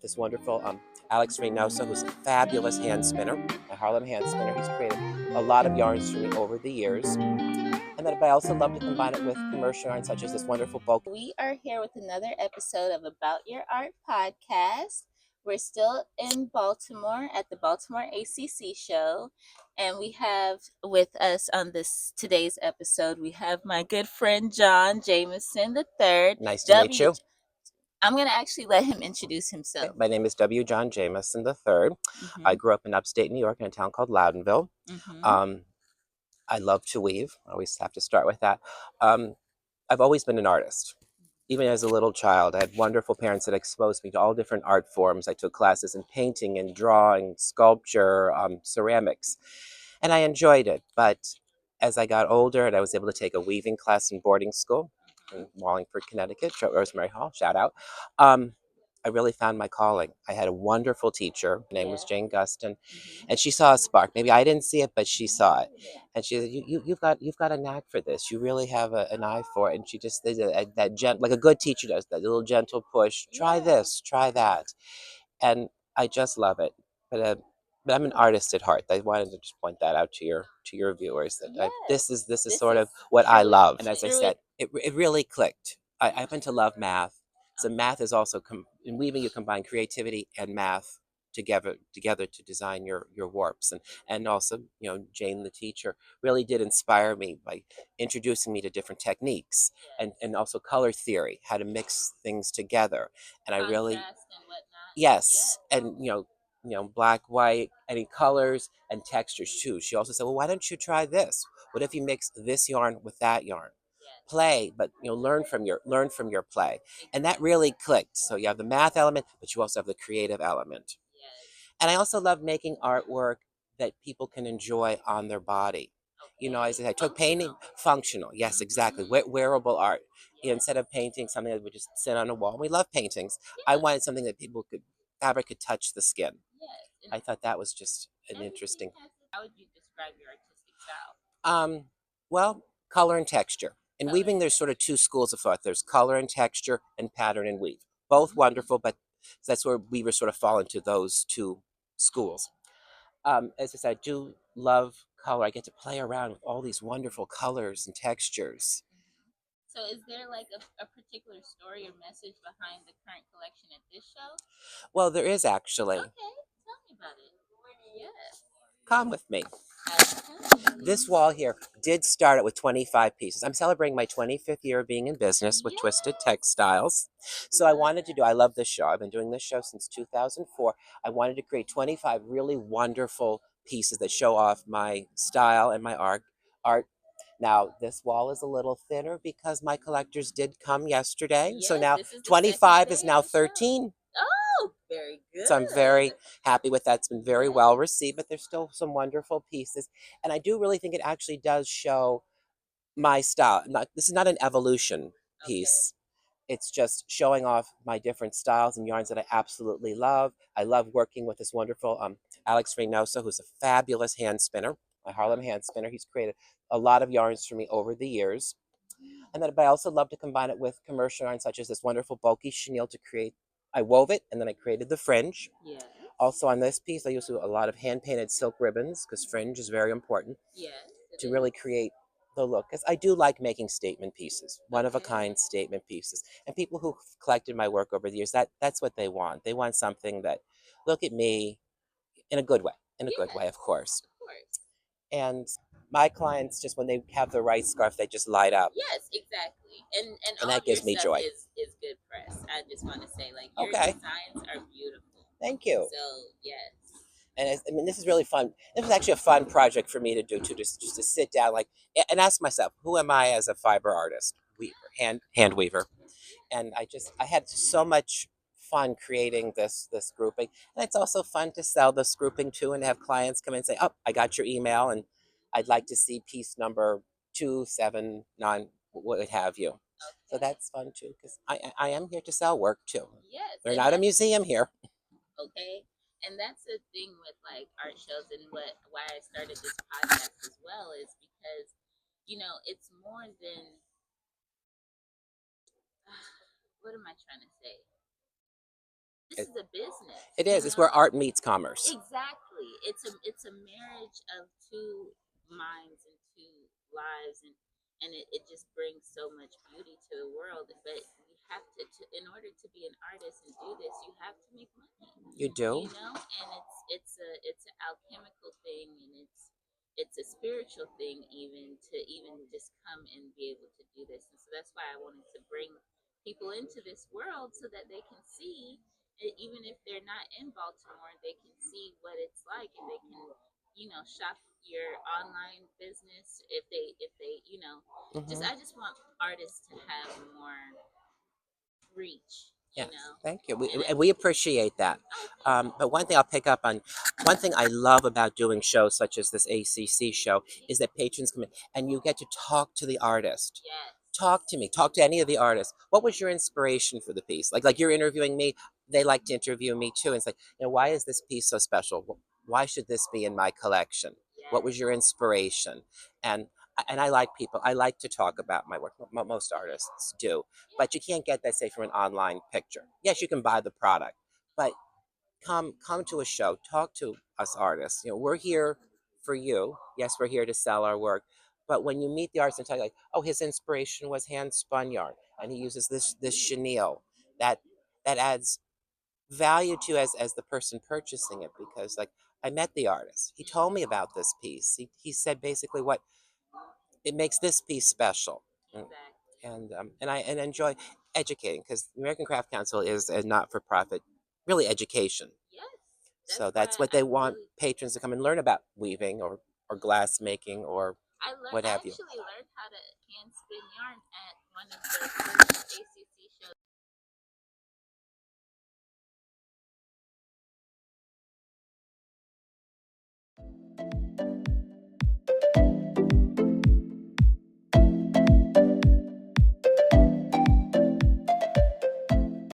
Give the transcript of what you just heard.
this wonderful Alex Reynoso, who's a fabulous hand spinner, a Harlem hand spinner. He's created a lot of yarns for me over the years. And then I also love to combine it with commercial yarns such as this wonderful bulk. We are here with another episode of About Your Art podcast. We're still in Baltimore at the Baltimore ACC show, and we have with us on today's episode, we have my good friend John Jameson III. Nice to meet you. I'm going to actually let him introduce himself. Okay, my name is W. John Jameson III. I grew up in upstate New York in a town called Loudonville. I love to weave. I always have to start with that. I've always been an artist. Even as a little child, I had wonderful parents that exposed me to all different art forms. I took classes in painting and drawing, sculpture, ceramics, and I enjoyed it. But as I got older and I was able to take a weaving class in boarding school in Wallingford, Connecticut, Rosemary Hall, shout out, I really found my calling. I had a wonderful teacher. Her name was Jane Guston, and she saw a spark. Maybe I didn't see it, but she saw it. And she said, you've got a knack for this. You really have an eye for it. And she just did that like a good teacher does, that little gentle push. Try this, try that, and I just love it. But I'm an artist at heart. I wanted to just point that out to your viewers that this is sort of what I love. And as I said, it really clicked. I happen to love math. So math is also in weaving. You combine creativity and math together to design your warps, and also Jane the teacher really did inspire me by introducing me to different techniques and also color theory, how to mix things together. And I really yes, and black, white, any colors and textures too. She also said, well, why don't you try this? What if you mix this yarn with that yarn? Play, but learn from your play. And that really clicked. So you have the math element, but you also have the creative element. And I also love making artwork that people can enjoy on their body. As I took painting, functional. Yes, exactly. Wearable art. Instead of painting something that would just sit on a wall. We love paintings. I wanted something that fabric could touch the skin. I thought that was just an interesting. How would you describe your artistic style? Well, color and texture. In weaving, there's sort of two schools of thought. There's color and texture and pattern and weave. Both wonderful, but that's where weavers sort of fall into those two schools. As I said, I do love color. I get to play around with all these wonderful colors and textures. So is there like a particular story or message behind the current collection at this show? Well, there is actually. Okay, tell me about it. Yes. Come with me. This wall here did start out with 25 pieces. I'm celebrating my 25th year of being in business with Twisted Textiles. So I love this show. I've been doing this show since 2004. I wanted to create 25 really wonderful pieces that show off my style and my art. Now, this wall is a little thinner because my collectors did come yesterday. Yes, so now 25 is now 13. Oh, very good. So I'm very happy with that. It's been very well received, but there's still some wonderful pieces. And I do really think it actually does show my style. This is not an evolution piece. It's just showing off my different styles and yarns that I absolutely love. I love working with this wonderful Alex Reynoso, who's a fabulous hand spinner, a Harlem hand spinner. He's created a lot of yarns for me over the years. And then I also love to combine it with commercial yarns such as this wonderful bulky chenille to create. I wove it and then I created the fringe. Yes. Also on this piece, I used a lot of hand-painted silk ribbons because fringe is very important to really create the look. Because I do like making statement pieces, one-of-a-kind statement pieces. And people who've collected my work over the years, that's what they want. They want something that, look at me in a good way, of course. And my clients, just when they have the right scarf, they just light up. Yes, exactly. And And that gives me joy. Is good press. I just want to say, like, your designs are beautiful. Thank you. So, yes. And this is really fun. This is actually a fun project for me to do too, just to sit down and ask myself, who am I as a fiber artist, weaver, hand weaver? And I had so much fun creating this grouping, and it's also fun to sell this grouping too, and have clients come in and say, "Oh, I got your email, and I'd like to see piece number 279, what have you." So that's fun too, because I am here to sell work too. Yes, we're not a museum here. Okay. And that's the thing with like art shows and why I started this podcast as well is because, it's more than, what am I trying to say? this is a business. It is. It's where art meets commerce. Exactly. It's a marriage of two minds and two lives, and it just brings so much beauty to the world. But you have to in order to be an artist and do this, you have to make money. You do. And it's an alchemical thing, and it's a spiritual thing, even to even just come and be able to do this. And so that's why I wanted to bring people into this world so that they can see, even if they're not in Baltimore, they can see what it's like, and they can, shop your online business if they, just I just want artists to have more reach. Yes, You know. thank you. And We appreciate that. But one thing I'll pick up on, one thing I love about doing shows such as this ACC show is that patrons come in and you get to talk to the artist. yes. Talk to me. Talk to any of the artists. What was your inspiration for the piece? Like you're interviewing me. They like to interview me too. And it's like, why is this piece so special? Why should this be in my collection? What was Yes. your inspiration? And I like people. I like to talk about my work. Most artists do, but you can't get that, say, from an online picture. Yes, you can buy the product, but come to a show. Talk to us artists. We're here for you. Yes, we're here to sell our work. But when you meet the artist and tell you, like, oh, his inspiration was hand spun yarn, and he uses this chenille, that that adds value to you as the person purchasing it, because like I met the artist. He told me about this piece. He said basically what it makes this piece special. Exactly. And I enjoy educating, because the American Craft Council is a not-for-profit, really education. Yes. So that's what they want patrons to come and learn about weaving or glass making or I what I have you. actually learned how to hand spin yarn at one of the first ACC